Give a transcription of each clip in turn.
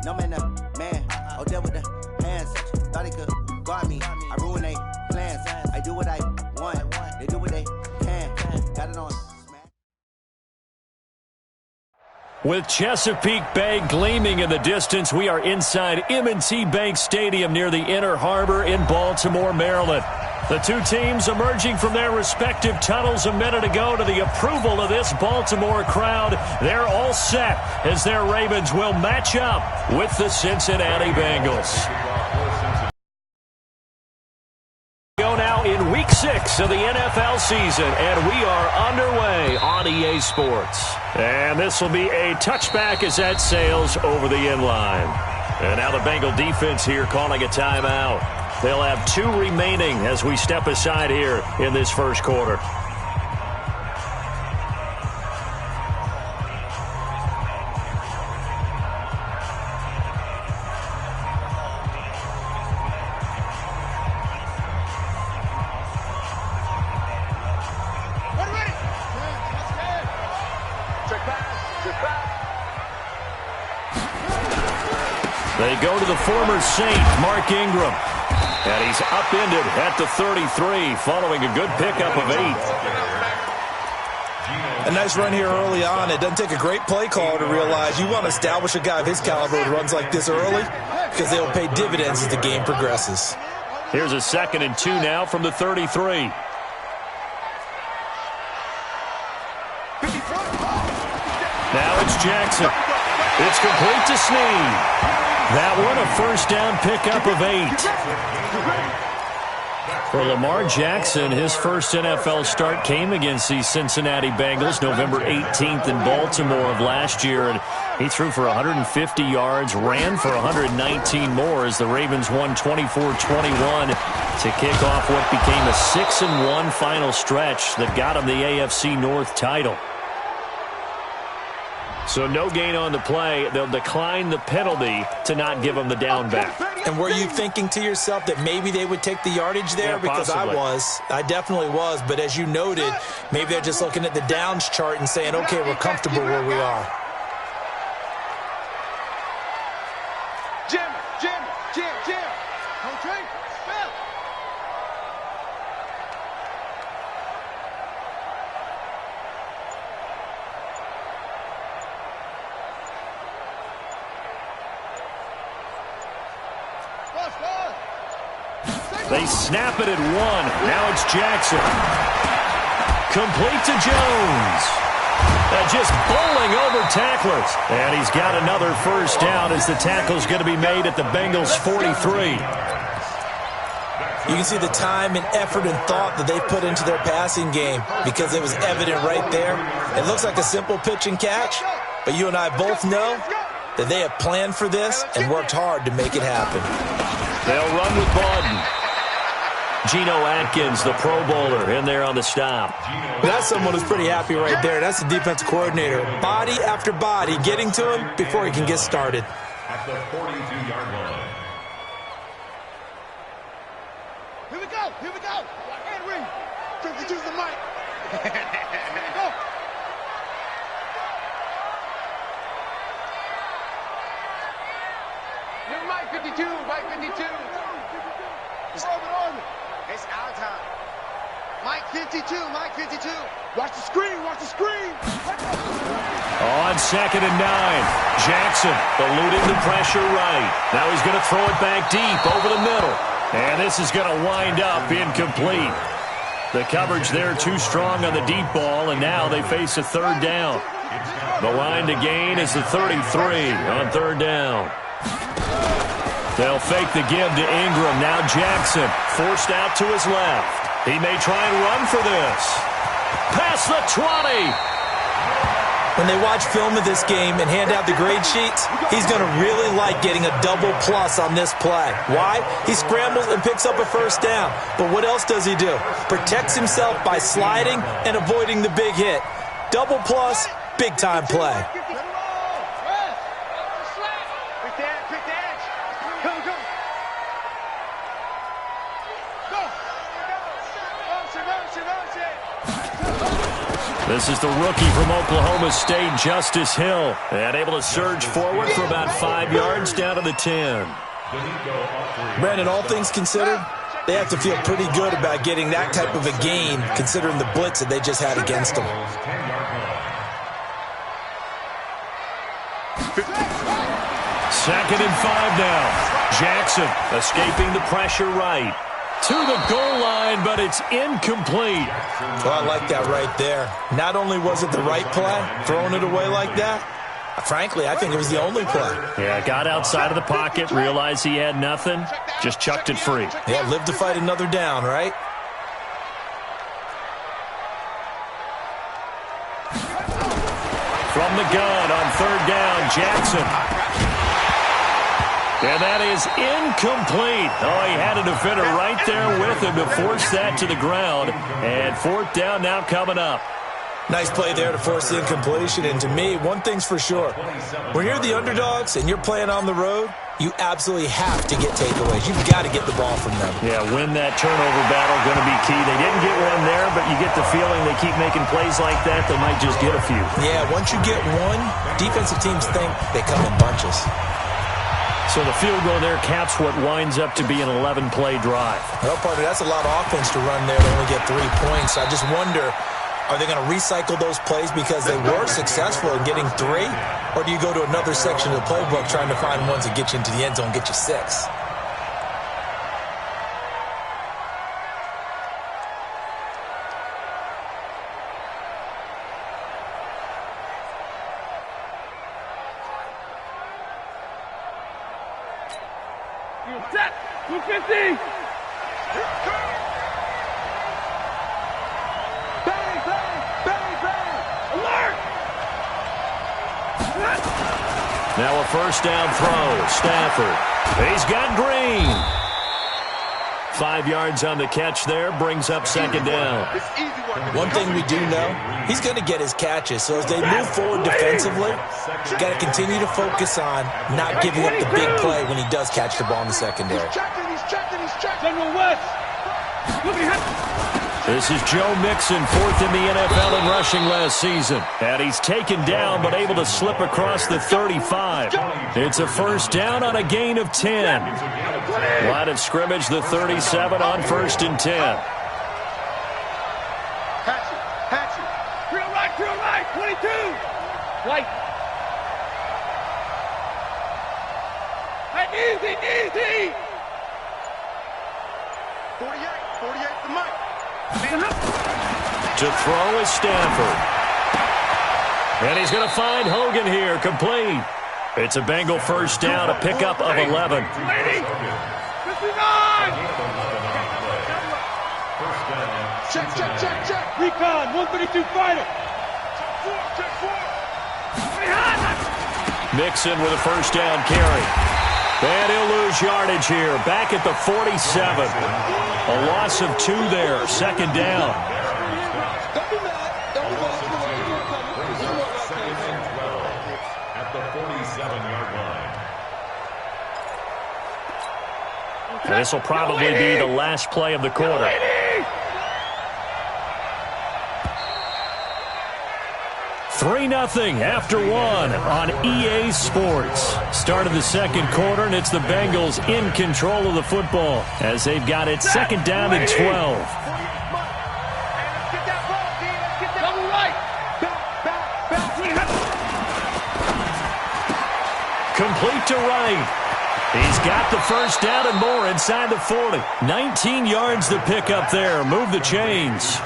Numbing the man. Oh, there with the hands. Thought he could guard me. I ruin they plans. I do what I want. They do what they can. Got it on. With Chesapeake Bay gleaming in the distance, we are inside M&T Bank Stadium near the Inner Harbor in Baltimore, Maryland. The two teams emerging from their respective tunnels a minute ago to the approval of this Baltimore crowd. They're all set as their Ravens will match up with the Cincinnati Bengals. Go now in Week 6 of the NFL season, and we are underway on EA Sports. And this will be a touchback as that sails over the inline. And now the Bengal defense here calling a timeout. They'll have 2 remaining as we step aside here in this first quarter. They go to the former Saint, Mark Ingram. And he's upended at the 33 following a good pickup of 8. A nice run here early on. It doesn't take a great play caller to realize you want to establish a guy of his caliber who runs like this early because they'll pay dividends as the game progresses. Here's a 2nd and 2 now from the 33. Now it's Jackson. It's complete to Snead. That one a first down pickup of 8. For Lamar Jackson, his first NFL start came against the Cincinnati Bengals November 18th in Baltimore of last year. And he threw for 150 yards, ran for 119 more as the Ravens won 24-21 to kick off what became a 6-1 final stretch that got him the AFC North title. So no gain on the play. They'll decline the penalty to not give him the down back. And were you thinking to yourself that maybe they would take the yardage there? Yeah, because possibly. I definitely was. But as you noted, maybe they're just looking at the downs chart and saying, okay, we're comfortable where we are. Jim. Home train. Spell. They snap it at 1. Now it's Jackson. Complete to Jones. Just bowling over tacklers. And he's got another first down as the tackle's going to be made at the Bengals 43. You can see the time and effort and thought that they put into their passing game because it was evident right there. It looks like a simple pitch and catch, but you and I both know that they have planned for this and worked hard to make it happen. They'll run with Bawden. Geno Atkins, the Pro Bowler, in there on the stop. That's someone who's pretty happy right there. That's the defensive coordinator. Body after body, getting to him before he can get started. At the 42-yard line. Here we go. Henry. 52's the mic. Here we go. New mic 52, mic 52. Orbit. It's our time. Mike 52. Watch the screen. On 2nd and 9, Jackson eluding the pressure right. Now he's going to throw it back deep over the middle. And this is going to wind up incomplete. The coverage there too strong on the deep ball, and now they face a 3rd down. The line to gain is the 33 on 3rd down. They'll fake the give to Ingram. Now Jackson forced out to his left. He may try and run for this. Past the 20. When they watch film of this game and hand out the grade sheets, he's going to really like getting a double plus on this play. Why? He scrambles and picks up a first down. But what else does he do? Protects himself by sliding and avoiding the big hit. Double plus, big time play. This is the rookie from Oklahoma State, Justice Hill, and able to surge forward for about 5 yards down to the 10. Brandon, all things considered, they have to feel pretty good about getting that type of a gain, considering the blitz that they just had against them. Second and 5 now. Jackson escaping the pressure right. To the goal line, but it's incomplete. Well, I like that right there. Not only was it the right play, throwing it away like that, frankly, I think it was the only play. Yeah, got outside of the pocket, realized he had nothing, just chucked it free. Yeah, live to fight another down, right? From the gun on third down, Jackson. And that is incomplete. Oh, he had a defender right there with him to force that to the ground. And fourth down now coming up. Nice play there to force the incompletion. And to me, one thing's for sure. When you're the underdogs and you're playing on the road, you absolutely have to get takeaways. You've got to get the ball from them. Yeah, win that turnover battle, going to be key. They didn't get one there, but you get the feeling they keep making plays like that, they might just get a few. Yeah, once you get one, defensive teams think they come in bunches. So the field goal there caps what winds up to be an 11-play drive. Well, partner, that's a lot of offense to run there to only get 3 points. I just wonder, are they going to recycle those plays because they were successful in getting 3? Or do you go to another section of the playbook trying to find ones that get you into the end zone, get you 6? Set! 250! Bang, bang, bang, bang! Alert! Now a first down throw. Stafford. He's got Green. 5 yards on the catch there. Brings up second down. One thing we do know, he's going to get his catches. So as they move forward defensively, you got to continue to focus on not giving up the big play when he does catch the ball in the secondary. He's checking. General West! This is Joe Mixon, fourth in the NFL in rushing last season. And he's taken down but able to slip across the 35. It's a first down on a gain of 10. Line of scrimmage, the 37 on first and 10. Hatchet. Real right, 22! White. Hey, easy! 48 to Mike. To throw is Stafford. And he's going to find Hogan here, complete. It's a Bengal first down, a pickup of 11. 59! Check. Recon, 132 fighter. Check four. Mixon with a first down carry. And he'll lose yardage here, back at the 47. A loss of 2 there, second down. At the 47-yard line. And this will probably be the last play of the quarter. 3-0 after 1 on EA Sports. Start of the second quarter, and it's the Bengals in control of the football as they've got it second down and 12. Complete to Wright. He's got the first down and more inside the 40. 19 yards to pick up there. Move the chains.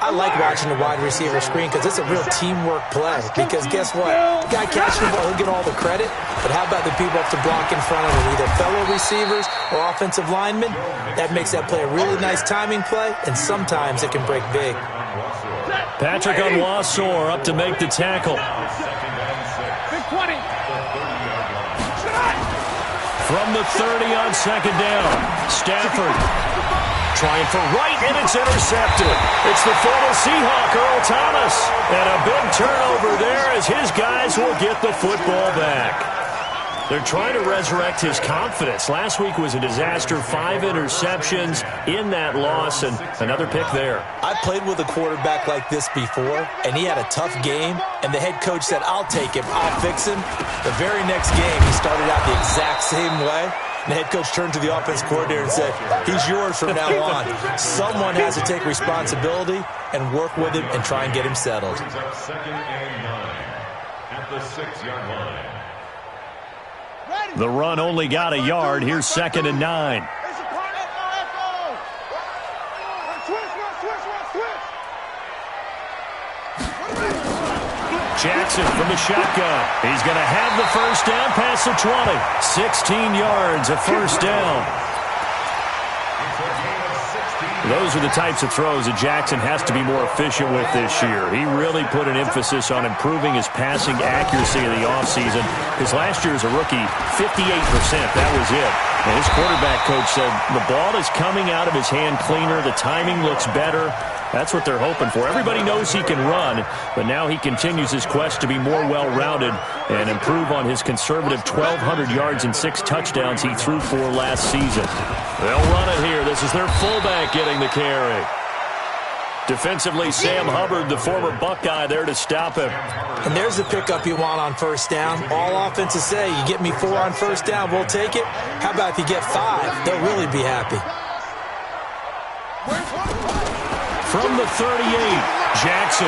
I like watching the wide receiver screen because it's a real teamwork play. Because guess what? The guy catching the ball, he'll get all the credit. But how about the people up to block in front of him, either fellow receivers or offensive linemen? That makes that play a really nice timing play, and sometimes it can break big. Patrick Onwuasor up to make the tackle. Big 20. From the 30 on second down, Stafford trying for Wright, and it's intercepted. It's the former Seahawk, Earl Thomas. And a big turnover there as his guys will get the football back. They're trying to resurrect his confidence. Last week was a disaster, 5 interceptions in that loss, and another pick there. I played with a quarterback like this before, and he had a tough game, and the head coach said, I'll take him, I'll fix him. The very next game, he started out the exact same way. The head coach turned to the offense coordinator and said, he's yours from now on. Someone has to take responsibility and work with him and try and get him settled. Second and 9 at the 6-yard line. The run only got a yard. Here's 2nd and 9. Jackson from the shotgun. He's going to have the first down past the 20. 16 yards, a first down. Those are the types of throws that Jackson has to be more efficient with this year. He really put an emphasis on improving his passing accuracy in the offseason. His last year as a rookie, 58%. That was it. And his quarterback coach said the ball is coming out of his hand cleaner. The timing looks better. That's what they're hoping for. Everybody knows he can run, but now he continues his quest to be more well-rounded and improve on his conservative 1,200 yards and 6 touchdowns he threw for last season. They'll run it here. This is their fullback getting the carry. Defensively, Sam Hubbard, the former Buckeye, there to stop him. And there's the pickup you want on first down. All offenses say, you get me 4 on first down, we'll take it. How about if you get 5? They'll really be happy. From the 38, Jackson.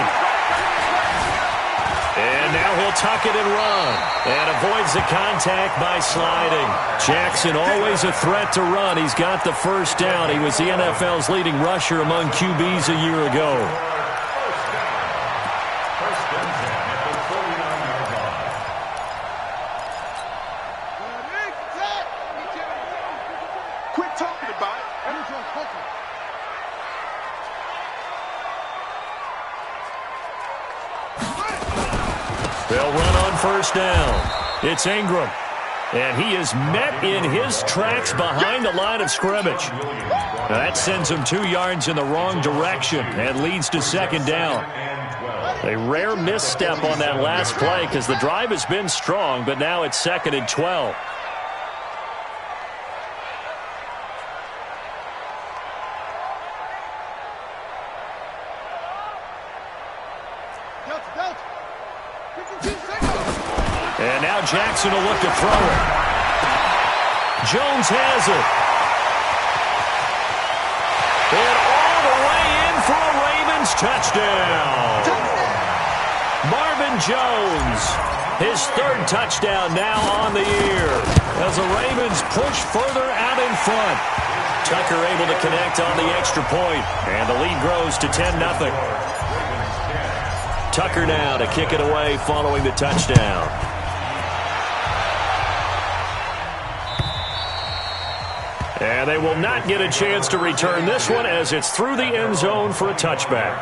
And now he'll tuck it and run. And avoids the contact by sliding. Jackson always a threat to run. He's got the first down. He was the NFL's leading rusher among QBs a year ago. Quit talking about it. They'll run on first down. It's Ingram. And he is met in his tracks behind the line of scrimmage. Now that sends him 2 yards in the wrong direction and leads to 2nd down. A rare misstep on that last play because the drive has been strong, but now it's 2nd and 12. And now Jackson will look to throw it. Jones has it. And all the way in for a Ravens touchdown. Marvin Jones, his 3rd touchdown now on the year as the Ravens push further out in front. Tucker able to connect on the extra point, and the lead grows to 10-0. Tucker now to kick it away following the touchdown. And they will not get a chance to return this one as it's through the end zone for a touchback.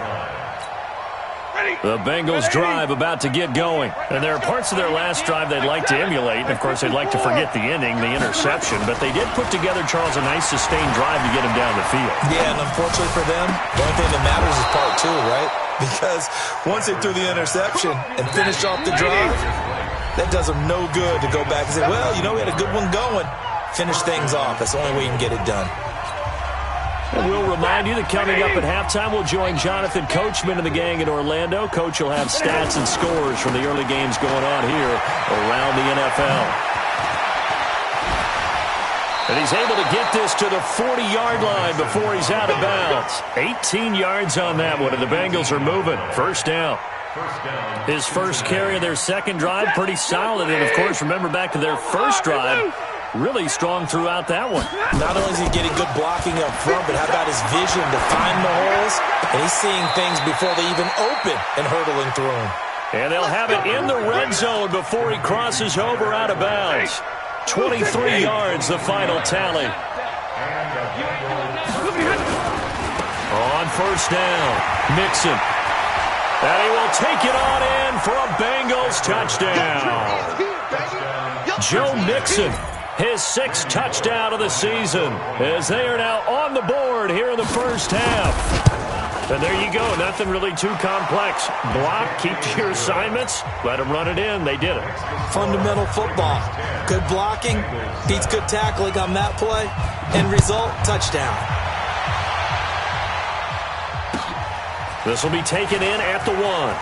The Bengals drive about to get going. And there are parts of their last drive they'd like to emulate. And, of course, they'd like to forget the ending, the interception. But they did put together, Charles, a nice sustained drive to get him down the field. Yeah, and unfortunately for them, the only thing that matters is part 2, right? Because once they threw the interception and finished off the drive, that does them no good to go back and say, well, you know, we had a good one going. Finish things off. That's the only way you can get it done. And we'll remind you that coming up at halftime, we'll join Jonathan Coachman and the gang in Orlando. Coach will have stats and scores from the early games going on here around the NFL. And he's able to get this to the 40-yard line before he's out of bounds. 18 yards on that one, and the Bengals are moving. First down. His first carry of their 2nd drive, pretty solid. And, of course, remember back to their first drive, really strong throughout that one. Not only is he getting good blocking up front, but how about his vision to find the holes? And he's seeing things before they even open and hurdling through them. And they'll have it in the red zone before he crosses over out of bounds. 23 yards, the final tally. On first down, Mixon. And he will take it on in for a Bengals touchdown. Joe Mixon, his 6th touchdown of the season, as they are now on the board here in the first half. And there you go. Nothing really too complex. Block, keep to your assignments, let them run it in. They did it. Fundamental football. Good blocking beats good tackling on that play. End result, touchdown. This will be taken in at the 1.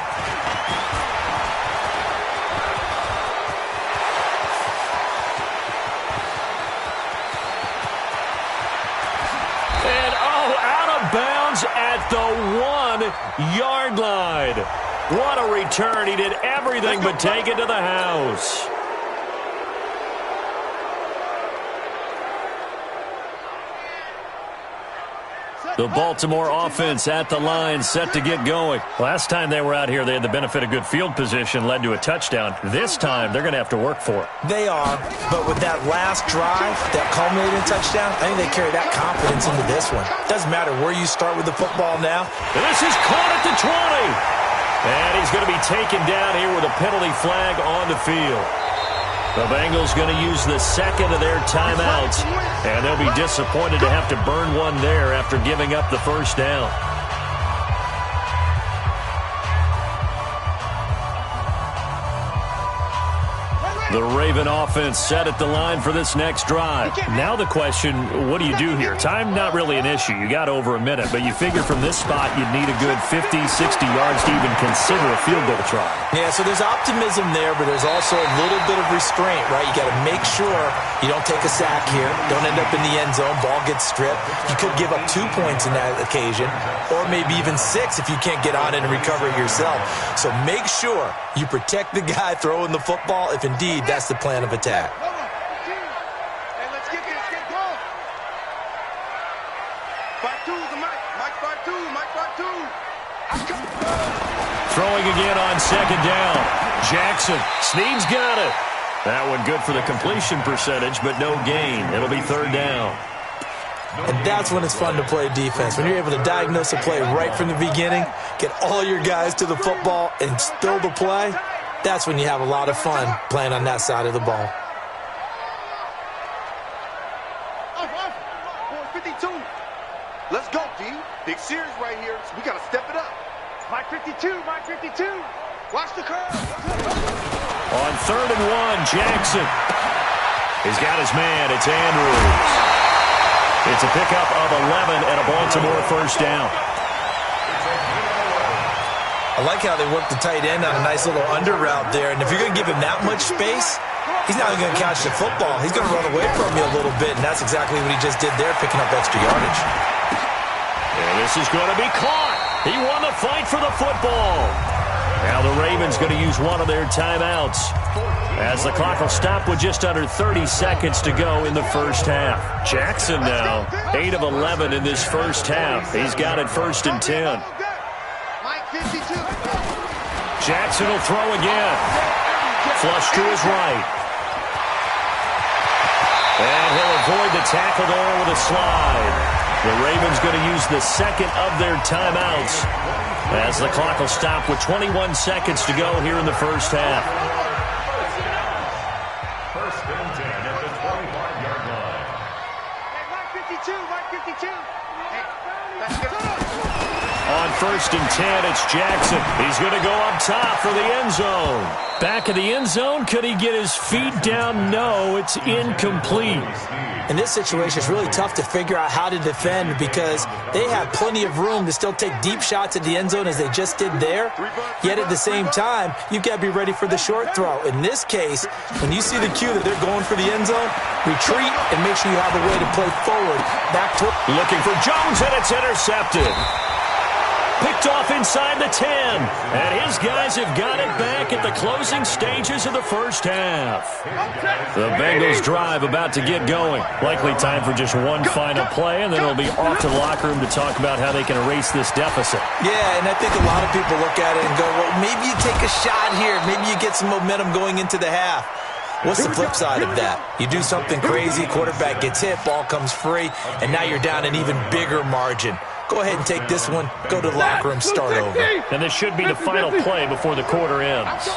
Bounds at the 1-yard line. What a return. He did everything but take it to the house. The Baltimore offense at the line, set to get going. Last time they were out here, they had the benefit of good field position, led to a touchdown. This time, they're going to have to work for it. They are, but with that last drive, that culminating touchdown, I think they carry that confidence into this one. Doesn't matter where you start with the football now. And this is caught at the 20. And he's going to be taken down here with a penalty flag on the field. The Bengals going to use the second of their timeouts, and they'll be disappointed to have to burn one there after giving up the first down. The Raven offense set at the line for this next drive. Now the question, what do you do here? Time not really an issue. You got over a minute, but you figure from this spot you'd need a good 50, 60 yards to even consider a field goal try. Yeah, so there's optimism there, but there's also a little bit of restraint, right? You got to make sure you don't take a sack here, don't end up in the end zone, ball gets stripped. You could give up 2 points in that occasion, or maybe even 6 if you can't get on it and recover it yourself. So make sure you protect the guy throwing the football if indeed that's the plan of attack. Hey, let's get going. Part 2 is the Mike part 2, Mike part 2. Throwing again on second down. Jackson. Snead's got it. That one good for the completion percentage, but no gain. It'll be third down. And that's when it's fun to play defense. When you're able to diagnose a play right from the beginning, get all your guys to the football, and still the play, that's when you have a lot of fun playing on that side of the ball. Off. 52. Let's go, D. Big series right here. So we got to step it up. Mike 52. Watch the curve. On third and 1, Jackson. He's got his man. It's Andrews. It's a pickup of 11 and a Baltimore first down. I like how they work the tight end on a nice little under route there. And if you're going to give him that much space, he's not even going to catch the football. He's going to run away from you a little bit, and that's exactly what he just did there, picking up extra yardage. And this is going to be caught. He won the fight for the football. Now the Ravens going to use one of their timeouts, as the clock will stop with just under 30 seconds to go in the first half. Jackson now, 8 of 11 in this first half. He's got it first and 10. Jackson will throw again. Flush to his right. And he'll avoid the tackle there with a slide. The Ravens going to use the second of their timeouts, as the clock will stop with 21 seconds to go here in the first half. First and 10 at the 25-yard line. Mike 52. On first and 10, it's Jackson. He's going to go up top for the end zone. Back of the end zone. Could he get his feet down? No, it's incomplete. In this situation, it's really tough to figure out how to defend because they have plenty of room to still take deep shots at the end zone as they just did there. Yet at the same time, you've got to be ready for the short throw. In this case, when you see the cue that they're going for the end zone, retreat and make sure you have a way to play forward. Back to looking for Jones, and it's intercepted. Picked off inside the 10. And his guys have got it back at the closing stages of the first half. The Bengals drive about to get going. Likely time for just one final play, and then it'll be off to the locker room to talk about how they can erase this deficit. Yeah, and I think a lot of people look at it and go, well, maybe you take a shot here. Maybe you get some momentum going into the half. What's the flip side of that? You do something crazy, quarterback gets hit, ball comes free, and now you're down an even bigger margin. Go ahead and take this one, go to the locker room, start over. And this should be the final play before the quarter ends.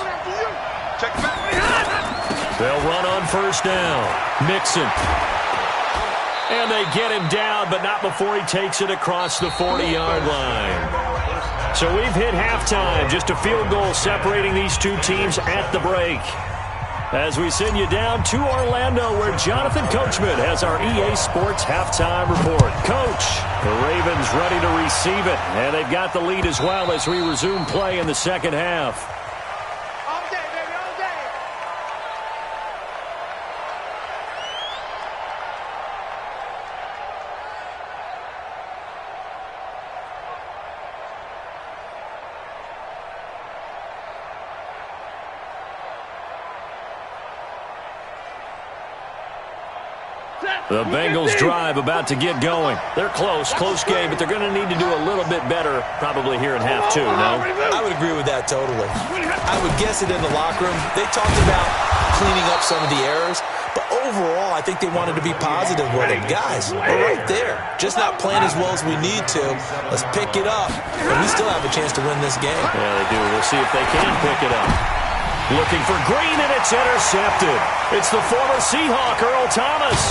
They'll run on first down. Mixon. And they get him down, but not before he takes it across the 40-yard line. So we've hit halftime. Just a field goal separating these two teams at the break. As we send you down to Orlando, where Jonathan Coachman has our EA Sports halftime report. Coach, the Ravens ready to receive it, and they've got the lead as well as we resume play in the second half. The Bengals drive about to get going. They're close game, but they're going to need to do a little bit better probably here in half two, no? I would agree with that totally. I would guess it in the locker room. They talked about cleaning up some of the errors, but overall I think they wanted to be positive with it. Guys, we're right there. Just not playing as well as we need to. Let's pick it up, and we still have a chance to win this game. Yeah, they do. We'll see if they can pick it up. Looking for Green, and it's intercepted. It's the former Seahawk, Earl Thomas.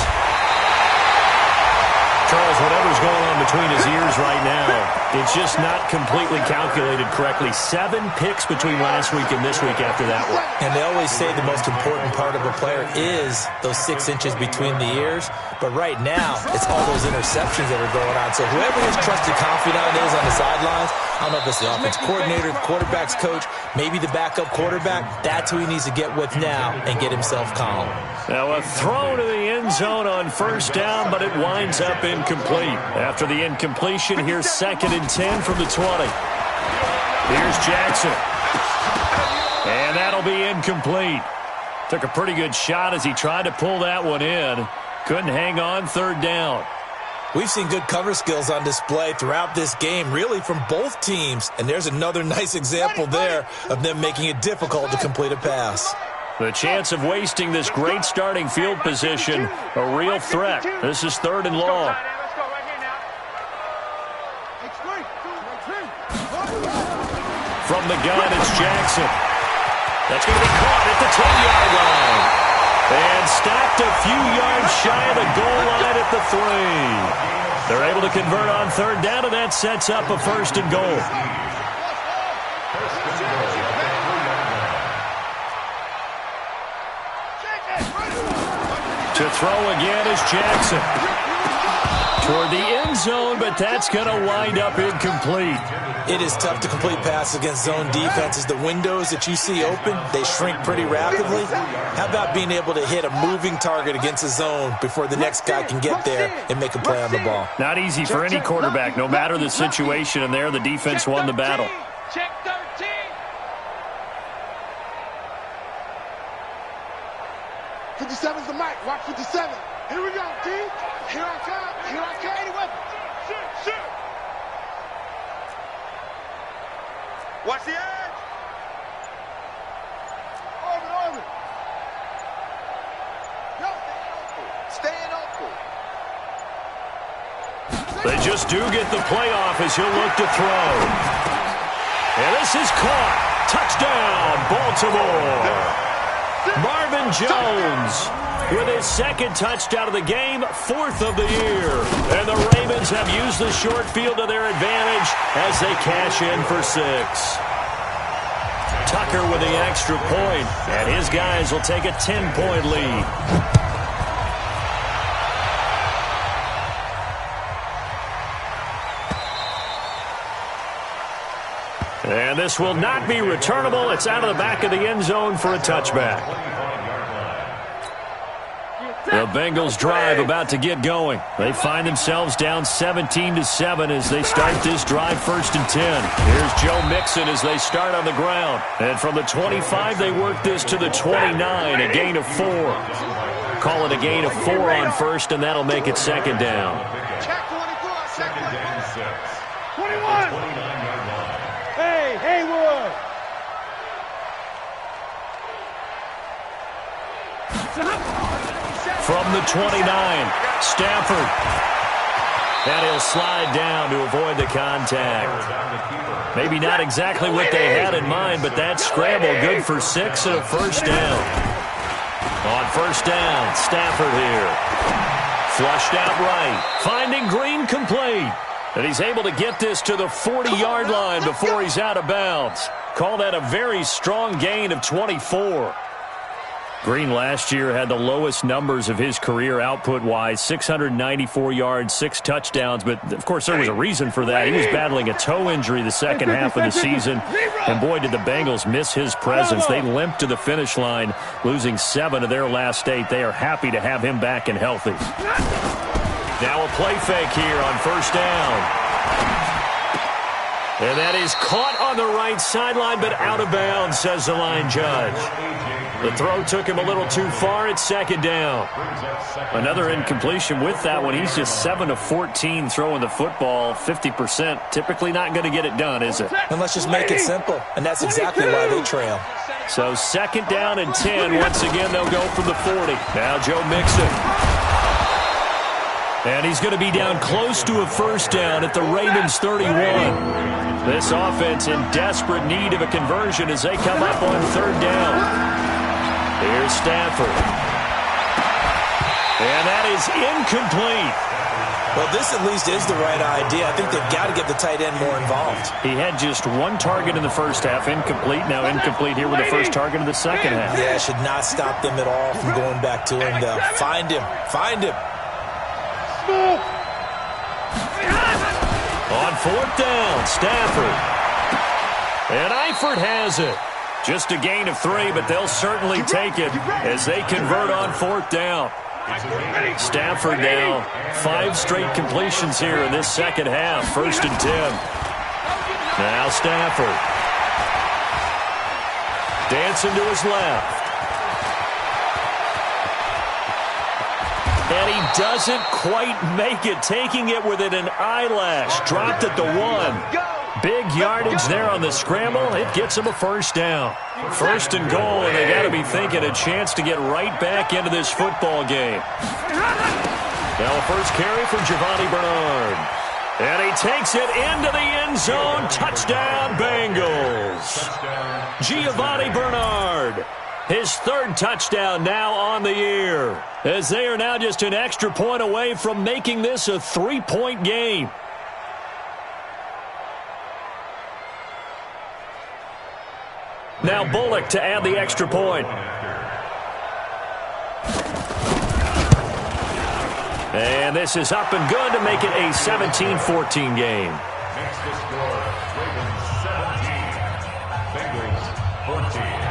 Charles, whatever's going on between his ears right now, it's just not completely calculated correctly. 7 picks between last week and this week after that one. And they always say the most important part of a player is those 6 inches between the ears. But right now, it's all those interceptions that are going on. So whoever his trusted confidant is on the sidelines, I don't know if it's the offense coordinator, the quarterback's coach, maybe the backup quarterback, that's who he needs to get with now and get himself calm. Now a throw to the end zone on first down, but it winds up incomplete. After the incompletion, here's 2nd and 10 from the 20. Here's Jackson. And that'll be incomplete. Took a pretty good shot as he tried to pull that one in. Couldn't hang on 3rd down. We've seen good cover skills on display throughout this game, really from both teams. And there's another nice example there of them making it difficult to complete a pass. The chance of wasting this great starting field position, a real threat. This is 3rd and long. From the gun, it's Jackson. That's going to be caught at the 10-yard line. And stopped a few yards shy of the goal line at the 3. They're able to convert on 3rd down, and that sets up a 1st and goal. To throw again is Jackson. Toward the end zone, but that's going to wind up incomplete. It is tough to complete passes against zone defenses. The windows that you see open, they shrink pretty rapidly. How about being able to hit a moving target against a zone before the next guy can get there and make a play on the ball? Not easy for any quarterback, no matter the situation, and there the defense won the battle. Check 13. '57's the mic. Watch 57. Here we go, D. Here I come. Here I come. Any weapon. Shoot. Watch the edge. Orbit. Yo, staying open. They just do get the playoff as he'll look to throw. And this is caught. Touchdown, Baltimore. Marvin Jones with his 2nd touchdown of the game, 4th of the year. And the Ravens have used the short field to their advantage as they cash in for 6. Tucker with the extra point, and his guys will take a 10-point lead. And this will not be returnable. It's out of the back of the end zone for a touchback. The Bengals drive about to get going. They find themselves down 17-7 as they start this drive 1st and 10. Here's Joe Mixon as they start on the ground. And from the 25, they work this to the 29, a gain of 4. Call it a gain of 4 on 1st, and that'll make it 2nd down. Check 24. Check 21. Hey, Haywood. From the 29, Stafford. And he'll slide down to avoid the contact. Maybe not exactly what they had in mind, but that scramble good for 6 and a 1st down. On 1st down, Stafford here. Flushed out right. Finding Green complete. And he's able to get this to the 40-yard line before he's out of bounds. Call that a very strong gain of 24. Green last year had the lowest numbers of his career output-wise, 694 yards, 6 touchdowns. But, of course, there was a reason for that. He was battling a toe injury the second half of the season. And, boy, did the Bengals miss his presence. They limped to the finish line, losing 7 of their last 8. They are happy to have him back and healthy. Now a play fake here on first down. And that is caught on the right sideline, but out of bounds, says the line judge. The throw took him a little too far. It's second down. Another incompletion with that one. He's just 7 of 14 throwing the football, 50%. Typically not going to get it done, is it? And let's just make it simple. And that's exactly why they trail. So second down and 10. Once again, they'll go from the 40. Now Joe Mixon. And he's going to be down close to a first down at the Ravens 31. This offense in desperate need of a conversion as they come up on third down. Here's Stafford. And that is incomplete. Well, this at least is the right idea. I think they've got to get the tight end more involved. He had just 1 target in the first half, incomplete. Now incomplete here with the first target of the second half. Yeah, should not stop them at all from going back to him, though. Find him. Find him. On fourth down, Stafford. And Eifert has it. Just a gain of 3, but they'll certainly take it as they convert on fourth down. Stafford now 5 straight completions here in this second half. First and 10. Now Stafford. Dancing to his left. And he doesn't quite make it, taking it within an eyelash. Dropped at the 1. Big yardage there on the scramble. It gets him a first down. First and goal, and they got to be thinking a chance to get right back into this football game. Now a first carry for Giovanni Bernard. And he takes it into the end zone. Touchdown, Bengals. Giovanni Bernard. His 3rd touchdown now on the year, as they are now just an extra point away from making this a 3-point game. Now Bullock to add the extra point. And this is up and good to make it a 17-14 game. Makes the score Ravens 17, Bengals 14.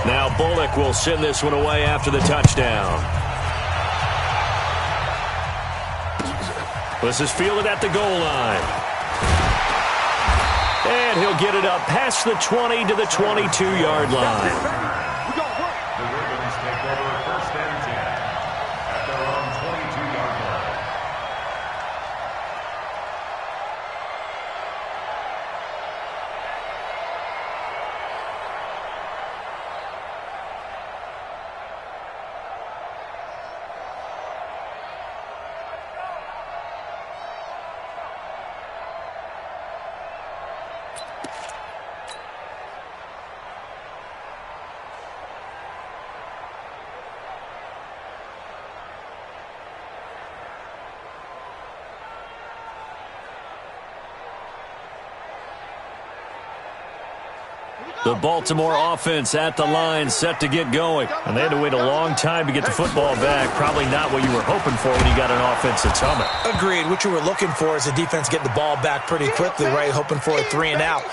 Now Bullock will send this one away after the touchdown. This is fielded at the goal line. And he'll get it up past the 20 to the 22-yard line. The Ravens take over first and 10 at their own 22-yard line. The Baltimore offense at the line, set to get going. And they had to wait a long time to get the football back. Probably not what you were hoping for when you got an offense that's humming. Agreed. What you were looking for is the defense get the ball back pretty quickly, right? Hoping for a 3 and out.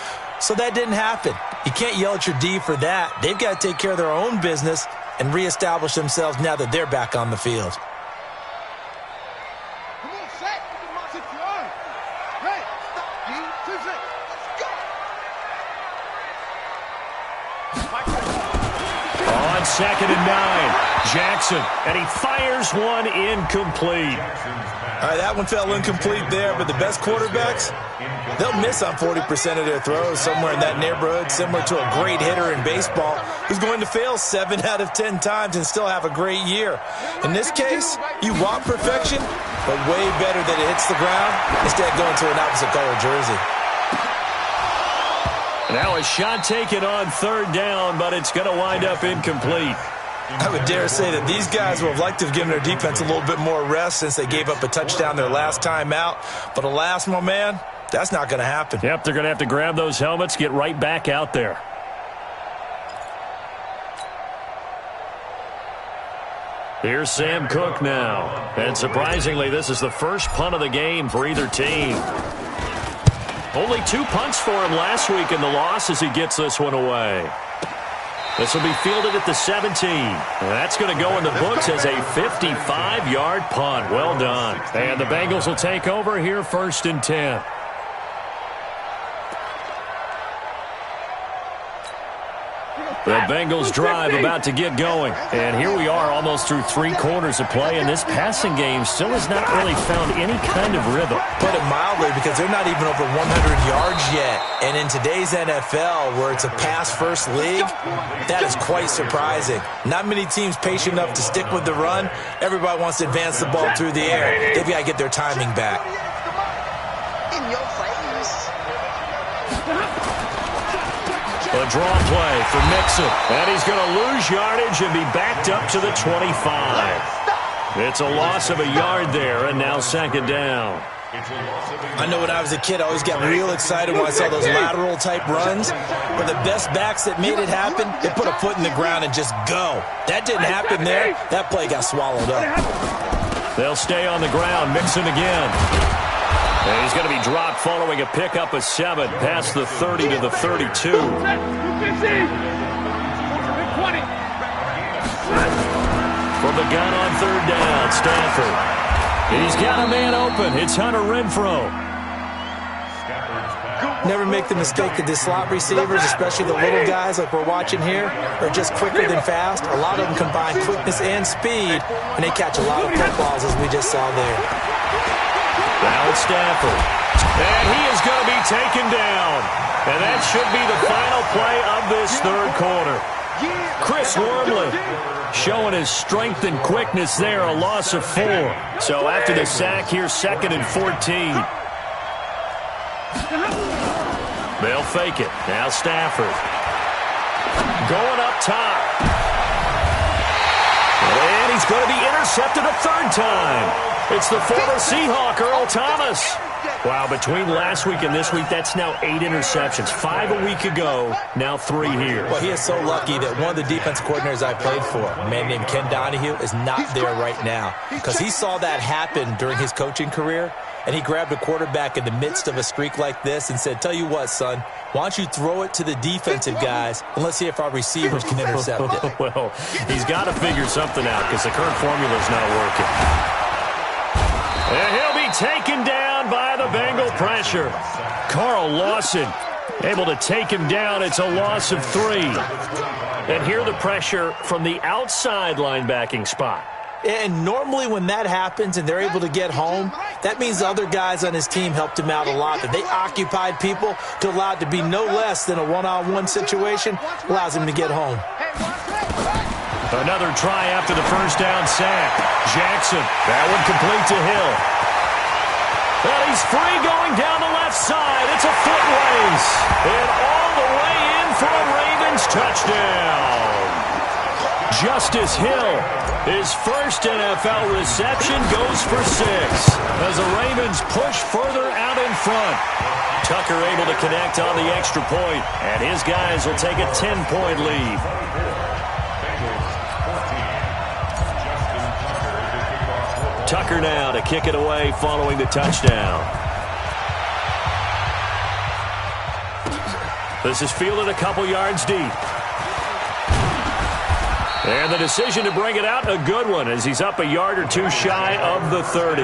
So that didn't happen. You can't yell at your D for that. They've got to take care of their own business and reestablish themselves now that they're back on the field. 2nd and 9. Jackson, and he fires one incomplete. All right, that one fell incomplete there, but the best quarterbacks, they'll miss on 40% of their throws, somewhere in that neighborhood, similar to a great hitter in baseball who's going to fail 7 out of 10 times and still have a great year. In this case, you want perfection, but way better that it hits the ground instead of going to an opposite color jersey. Now a shot taken on 3rd down, but it's going to wind up incomplete. I would dare say that these guys would have liked to have given their defense a little bit more rest since they gave up a touchdown their last time out. But alas, my man, that's not going to happen. Yep, they're going to have to grab those helmets, get right back out there. Here's Sam Cook now. And surprisingly, this is the first punt of the game for either team. Only 2 punts for him last week in the loss as he gets this one away. This will be fielded at the 17. That's going to go in the books as a 55-yard punt. Well done. And the Bengals will take over here 1st and 10. The Bengals drive about to get going. And here we are almost through 3 quarters of play, and this passing game still has not really found any kind of rhythm. Put it mildly, because they're not even over 100 yards yet. And in today's NFL, where it's a pass-first league, that is quite surprising. Not many teams patient enough to stick with the run. Everybody wants to advance the ball through the air. They've got to get their timing back. In your face. A draw play for Mixon. And he's going to lose yardage and be backed up to the 25. It's a loss of a yard there, and now 2nd down. I know when I was a kid, I always got real excited when I saw those lateral-type runs. But the best backs that made it happen, they put a foot in the ground and just go. That didn't happen there. That play got swallowed up. They'll stay on the ground. Mixon again. And he's going to be dropped following a pickup of 7 past the 30 to the 32. From the gun on 3rd down, Stanford. He's got a man open. It's Hunter Renfrow. Never make the mistake that the slot receivers, especially the little guys like we're watching here, are just quicker than fast. A lot of them combine quickness and speed, and they catch a lot of footballs, as we just saw there. Now it's Stafford. And he is going to be taken down. And that should be the final play of this 3rd quarter. Chris Wormley showing his strength and quickness there, a loss of 4. So after the sack, here's 2nd and 14. They'll fake it. Now Stafford. Going up top. And he's going to be intercepted a 3rd time. It's the former Seahawk, Earl Thomas. Wow, between last week and this week, that's now 8 interceptions. 5 a week ago, now 3 here. Well, he is so lucky that one of the defense coordinators I played for, a man named Ken Donahue, is not there right now. Because he saw that happen during his coaching career, and he grabbed a quarterback in the midst of a streak like this and said, tell you what, son, why don't you throw it to the defensive guys, and let's see if our receivers can intercept it. Well, he's got to figure something out because the current formula is not working. And he'll be taken down by the Bengal pressure. Carl Lawson able to take him down. It's a loss of 3. And here the pressure from the outside linebacking spot. And normally when that happens and they're able to get home, that means the other guys on his team helped him out a lot. That they occupied people to allow it to be no less than a one-on-one situation, allows him to get home. Another try after the 1st down sack. Jackson, that one complete to Hill. And he's free going down the left side. It's a foot race. And all the way in for a Ravens touchdown. Justice Hill, his first NFL reception, goes for 6 as the Ravens push further out in front. Tucker able to connect on the extra point, and his guys will take a 10-point lead. Tucker now to kick it away following the touchdown. This is fielded a couple yards deep. And the decision to bring it out, a good one, as he's up a yard or 2 shy of the 30.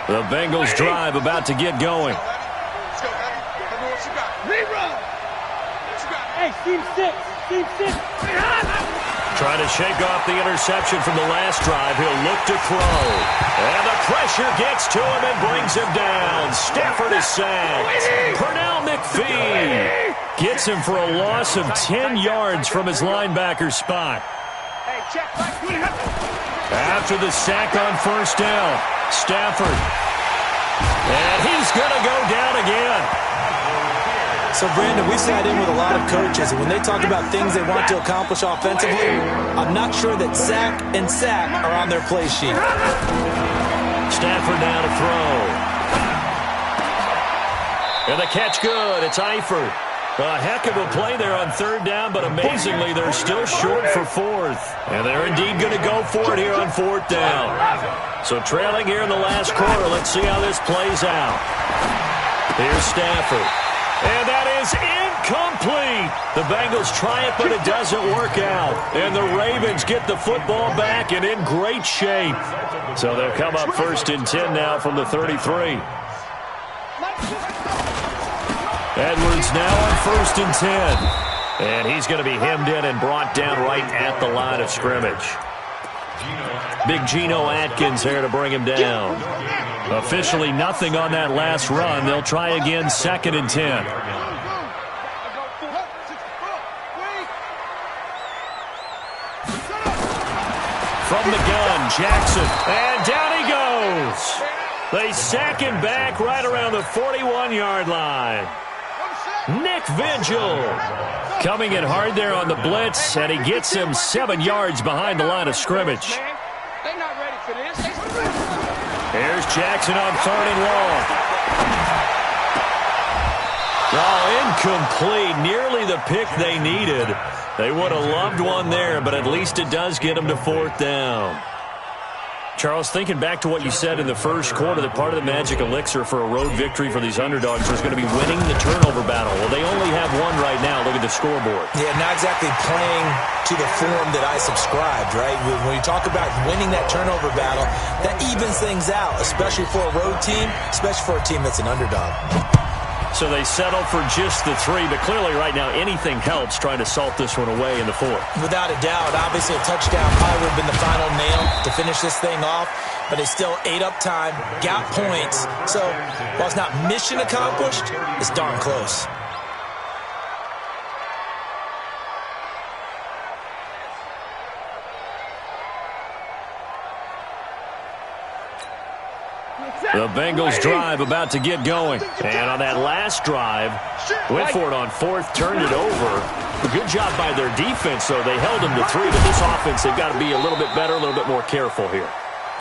The Bengals drive about to get going. Rerun. Hey, team 6. Team 6. Trying to shake off the interception from the last drive. He'll look to throw. And the pressure gets to him and brings him down. Stafford is sacked. Pernell McPhee gets him for a loss of 10 yards from his linebacker spot. After the sack on first down, Stafford. And he's going to go down again. So, Brandon, we sat in with a lot of coaches, and when they talk about things they want to accomplish offensively, I'm not sure that sack and sack are on their play sheet. Stafford now to throw. And the catch good. It's Eifert. A heck of a play there on third down, but amazingly, they're still short for fourth. And they're indeed going to go for it here on fourth down. So trailing here in the last quarter. Let's see how this plays out. Here's Stafford. And that is incomplete. The Bengals try it, but it doesn't work out. And the Ravens get the football back and in great shape. So they'll come up first and 10 now from the 33. Edwards now on first and 10. And he's going to be hemmed in and brought down right at the line of scrimmage. Big Geno Atkins there to bring him down. Officially nothing on that last run. They'll try again, second and 10. From the gun, Jackson. And down he goes. They sack him back right around the 41-yard line. Nick Vigil coming in hard there on the blitz, and he gets him 7 yards behind the line of scrimmage. They're not ready for this. Here's Jackson on third and long. Oh, incomplete. Nearly the pick they needed. They would have loved one there, but at least it does get them to fourth down. Charles, thinking back to what you said in the first quarter, that part of the magic elixir for a road victory for these underdogs was going to be winning the turnover battle. Well, they only have one right now. Look at the scoreboard. Yeah, not exactly playing to the form that I subscribed, right? When you talk about winning that turnover battle, that evens things out, especially for a road team, especially for a team that's an underdog. So they settle for just the 3, but clearly right now anything helps trying to salt this one away in the 4th. Without a doubt, obviously a touchdown probably would have been the final nail to finish this thing off, but they still ate up time, got points. So while it's not mission accomplished, it's darn close. The Bengals drive about to get going. And on that last drive, went for it on 4th, turned it over. Good job by their defense, though. They held them to 3, but this offense, they've got to be a little bit better, a little bit more careful here.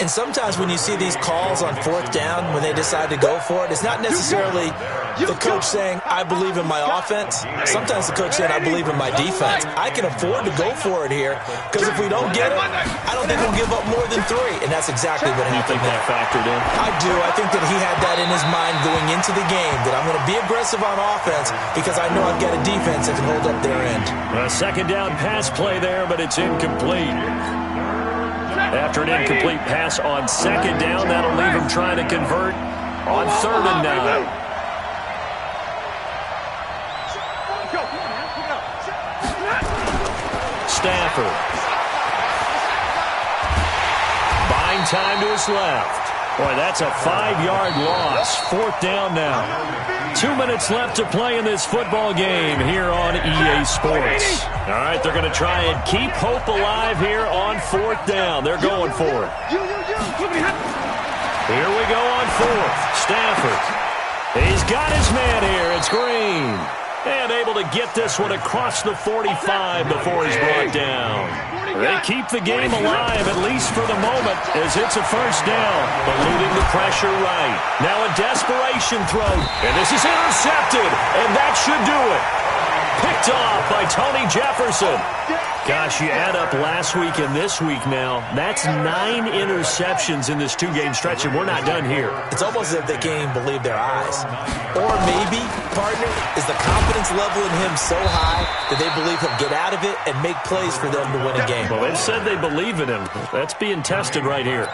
And sometimes when you see these calls on 4th down, when they decide to go for it, it's not necessarily the coach saying, I believe in my offense. Sometimes the coach saying, I believe in my defense. I can afford to go for it here, because if we don't get it, I don't think we'll give up more than 3. And that's exactly what happened. You think that factored in? I do. I think that he had that in his mind going into the game, that I'm going to be aggressive on offense because I know I've got a defense that can hold up their end. A second down pass play there, but it's incomplete. After an incomplete pass on second down, that'll leave him trying to convert on 3rd and 9. Stafford. Buying time to his left. Boy, that's a 5-yard loss. 4th down now. 2 minutes left to play in this football game here on EA Sports. All right, they're going to try and keep hope alive here on 4th down. They're going for it. Here we go on 4th. Stafford. He's got his man here. It's Green. And able to get this one across the 45 before he's brought down. They keep the game alive, at least for the moment, as it's a first down. Eluding the pressure right. Now a desperation throw. And this is intercepted. And that should do it. Picked off by Tony Jefferson. Gosh, you add up last week and this week now, that's 9 interceptions in this 2-game stretch, and we're not done here. It's almost as if they can't even believe their eyes. Or maybe, partner, is the confidence level in him so high that they believe he'll get out of it and make plays for them to win a game. Well, they've said they believe in him. That's being tested right here.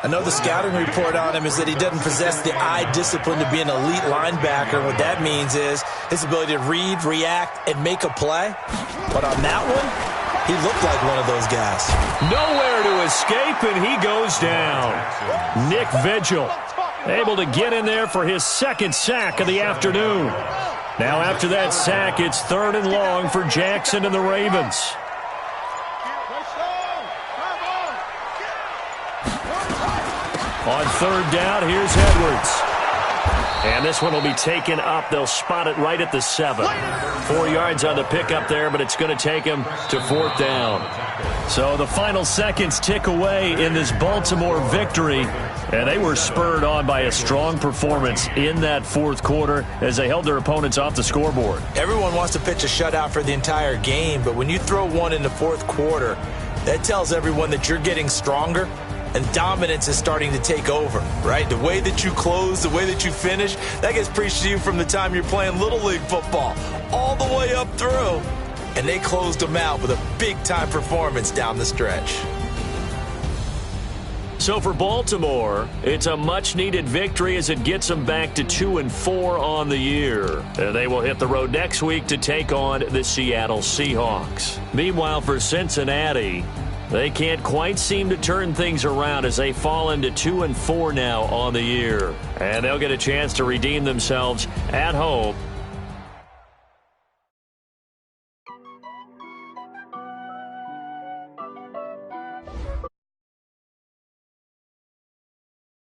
I know the scouting report on him is that he doesn't possess the eye discipline to be an elite linebacker. What that means is his ability to read, react, and make a play. But on that one, he looked like one of those guys. Nowhere to escape, and he goes down. Nick Vigil able to get in there for his second sack of the afternoon. Now after that sack, it's 3rd and long for Jackson and the Ravens. On 3rd down, here's Edwards. And this one will be taken up. They'll spot it right at the 7. 4 yards on the pickup there, but it's going to take him to 4th down. So the final seconds tick away in this Baltimore victory. And they were spurred on by a strong performance in that 4th quarter as they held their opponents off the scoreboard. Everyone wants to pitch a shutout for the entire game, but when you throw one in the 4th quarter, that tells everyone that you're getting stronger and dominance is starting to take over, right? The way that you close, the way that you finish, that gets preached to you from the time you're playing Little League football all the way up through. And they closed them out with a big-time performance down the stretch. So for Baltimore, it's a much-needed victory as it gets them back to 2-4 on the year. And they will hit the road next week to take on the Seattle Seahawks. Meanwhile, for Cincinnati, they can't quite seem to turn things around as they fall into 2-4 now on the year. And they'll get a chance to redeem themselves at home